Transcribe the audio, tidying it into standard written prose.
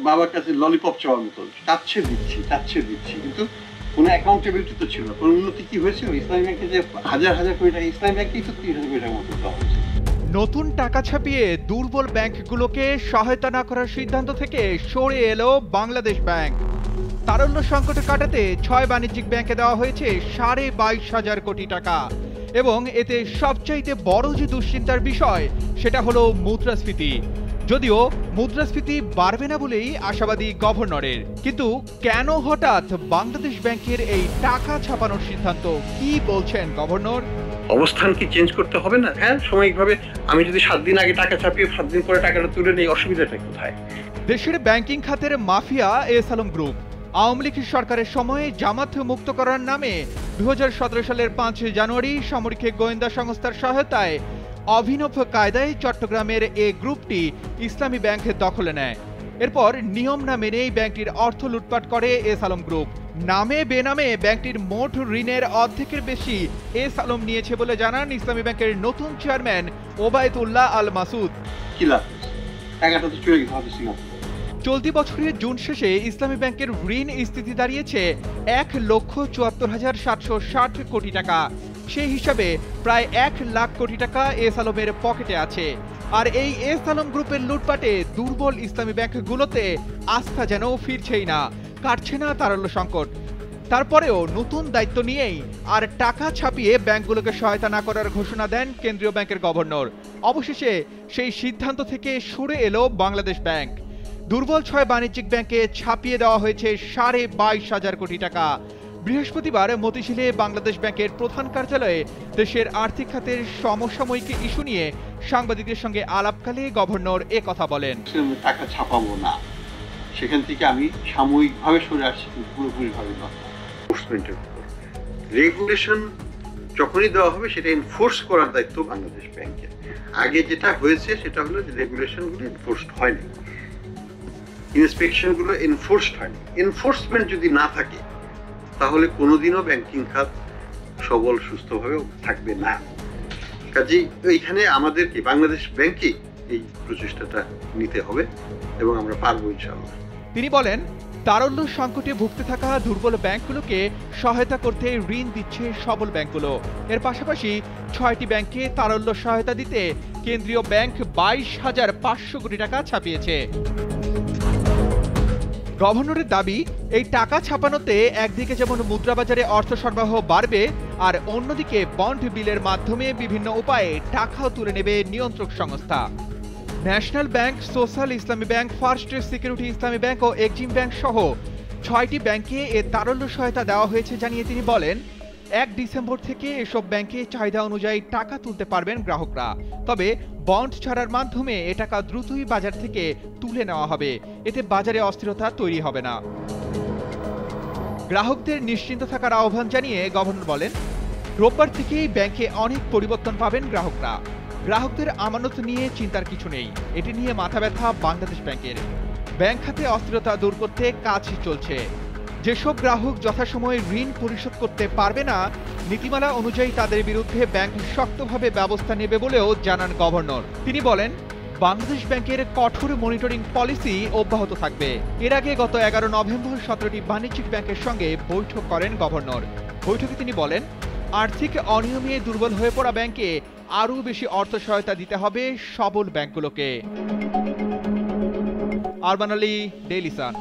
বাবার কাছে ললিপপ চাওয়ার মতো চাচ্ছে দিচ্ছি কিন্তু কোনো অ্যাকাউন্টেবিলিটি তো ছিল না। কোনো উন্নতি কি হয়েছিল? ইসলামী ব্যাংকে যে হাজার হাজার কোটি টাকা, ইসলামী ব্যাংকেই তো 30,000 কোটি টাকার মতো দেওয়া হয়েছে। নতুন টাকা ছাপিয়ে দুর্বল ব্যাংকগুলোকে সহায়তা না করার সিদ্ধান্ত থেকে সরে এলো বাংলাদেশ ব্যাংক। তারল্য সংকট কাটাতে 6 বাণিজ্যিক ব্যাংকে দেওয়া হয়েছে 22,500 কোটি টাকা। এবং এতে সবচাইতে বড় যে দুশ্চিন্তার বিষয় সেটা হলো মুদ্রাস্ফীতি। যদিও মুদ্রাস্ফীতি বাড়বে না বলেই আশাবাদী গভর্নরের, কিন্তু কেন হঠাৎ বাংলাদেশ ব্যাংকের এই টাকা ছাপানোর সিদ্ধান্ত, কি বলছেন গভর্নর? অবস্থান কি চেঞ্জ করতে হবে না? হ্যাঁ, সাময়িকভাবে আমি যদি 7 দিন আগে টাকা ছাপিয়ে 7 দিন পরে টাকাটা তুলে নেই, অসুবিধাটা কোথায়? দেশের ব্যাংকিং খাতের mafia S Alam group Awami League সরকারের সময় জামাত মুক্ত করার নামে 2017 সালের 5 জানুয়ারি সামরিক গোয়েন্দা সংস্থার সহায়তায় অভিনব কায়দায় চট্টগ্রামের এ গ্রুপটি ইসলামী ব্যাংক দখলে নেয়। এরপর নিয়ম না মেনেই ব্যাংকটির অর্থ লুটপাট করে এস আলম গ্রুপ। নামে বেনামে ব্যাংকটির মোট ঋণের অর্ধেকের বেশি এস আলম নিয়েছে বলে জানান ইসলামী ব্যাংকের নতুন চেয়ারম্যান ওবায়দুল্লাহ আল মাসুদ। কি লাভ? টাকাটা তো চলে গেছে সিঙ্গাপুরে। চলতি বছরের জুন শেষে ইসলামী ব্যাংকের ঋণ স্থিতি দাঁড়িয়েছে 1,74,760 কোটি টাকা। সেই হিসাবে প্রায় 1 লাখ কোটি টাকা এস আলমের পকেটে আছে। আর এই এস আলম গ্রুপের লুটপাটে দুর্বল ইসলামী ব্যাংকগুলোতে আস্থা যেন ফিরছেই না, কাটছে না তারল্য সংকট। তারপরেও নতুন দায়িত্ব নিয়েই আর টাকা ছাপিয়ে ব্যাংকগুলোকে সহায়তা না করার ঘোষণা দেন কেন্দ্রীয় ব্যাংকের গভর্নর। অবশেষে সেই সিদ্ধান্ত থেকে সরে এলো বাংলাদেশ ব্যাংক। দুর্বল 6 বাণিজ্যিক ব্যাংকে ছাপিয়ে দেওয়া হয়েছে 22,500 কোটি টাকা। বৃহস্পতিবার মতিঝিলে বাংলাদেশ ব্যাংকের প্রধান কার্যালয়ে দেশের আর্থিক খাতের সমসাময়িক ইস্যু নিয়ে সাংবাদিকদের সঙ্গে আলাপকালে গভর্নর এ কথা বলেন। টাকা ছাপাবো না, সেখান থেকে আমি সাময়িকভাবে সরে আসছি, কিন্তু পুরোপুরিভাবে না। রেগুলেশন যখনই দেওয়া হবে সেটা এনফোর্স করার দায়িত্ব বাংলাদেশ ব্যাংকের। আগে যেটা হয়েছে সেটা হলো যে রেগুলেশনগুলো এনফোর্সড হয়নি, ইন্সপেকশনগুলো এনফোর্সড হয়নি। এনফোর্সমেন্ট যদি না থাকে তাহলে কোনোদিনও ব্যাংকিং খাত সবল সুস্থভাবে থাকবে না। কাজেই এইখানে আমাদেরকে বাংলাদেশ ব্যাংকে এই প্রচেষ্টাটা নিতে হবে এবং আমরা পারবো ইনশাআল্লাহ। তিনি বলেন, তারল্য সংকটে ভুগতে থাকা দুর্বল ব্যাংকগুলোকে সহায়তা করতে ঋণ দিচ্ছে সবল ব্যাংকগুলো। এর পাশাপাশি 6টি ব্যাংকে তারল্য সহায়তা দিতে কেন্দ্রীয় ব্যাংক 22,500 কোটি টাকা ছাপিয়েছে। গভর্নরের দাবি, এই টাকা ছাপানোতে একদিকে যেমন মুদ্রাবাজারে অর্থ সরবরাহ বাড়বে, আর অন্যদিকে বন্ড বিলের মাধ্যমে বিভিন্ন উপায়ে টাকাও তুলে নেবে নিয়ন্ত্রক সংস্থা। ন্যাশনাল ব্যাংক, সোশ্যাল ইসলামী ব্যাংক, ফার্স্ট সিকিউরিটি ইসলামী ব্যাংক ও এক্সিম ব্যাংক সহ 6টি ব্যাংকে এ তারল্য সহায়তা দেওয়া হয়েছে জানিয়ে তিনি বলেন, 1 ডিসেম্বর থেকে এসব ব্যাংকে চাহিদা অনুযায়ী টাকা তুলতে পারবেন গ্রাহকরা। তবে বন্ড ছাড়ার মাধ্যমে এ টাকা দ্রুতই বাজার থেকে তুলে নেওয়া হবে, এতে বাজারে অস্থিরতা তৈরি হবে না। গ্রাহকদের নিশ্চিন্ত থাকার আহ্বান জানিয়ে গভর্নর বলেন, রোববার থেকেই ব্যাংকে অনেক পরিবর্তন পাবেন গ্রাহকরা। গ্রাহকদের আমানত নিয়ে চিন্তার কিছু নেই, এটি নিয়ে মাথা ব্যথা বাংলাদেশ ব্যাংকের। ব্যাংক খাতে অস্থিরতা দূর করতে কাজ চলছে। যেসব গ্রাহক যথাসময়ে ঋণ পরিশোধ করতে পারবে না, নীতিমালা অনুযায়ী তাদের বিরুদ্ধে ব্যাংক শক্তভাবে ব্যবস্থা নেবে বলেও জানান গভর্নর। তিনি বলেন, বাংলাদেশ ব্যাংকের কঠোর মনিটরিং পলিসি অব্যাহত থাকবে। এর আগে গত 11 নভেম্বর 17টি বাণিজ্যিক ব্যাংকের সঙ্গে বৈঠক করেন গভর্নর। বৈঠকে তিনি বলেন, আর্থিক অনিয়মে দুর্বল হয়ে পড়া ব্যাংকে আরও বেশি অর্থ সহায়তা দিতে হবে সবল ব্যাংকগুলোকে। Arman Ali, Daily Sun.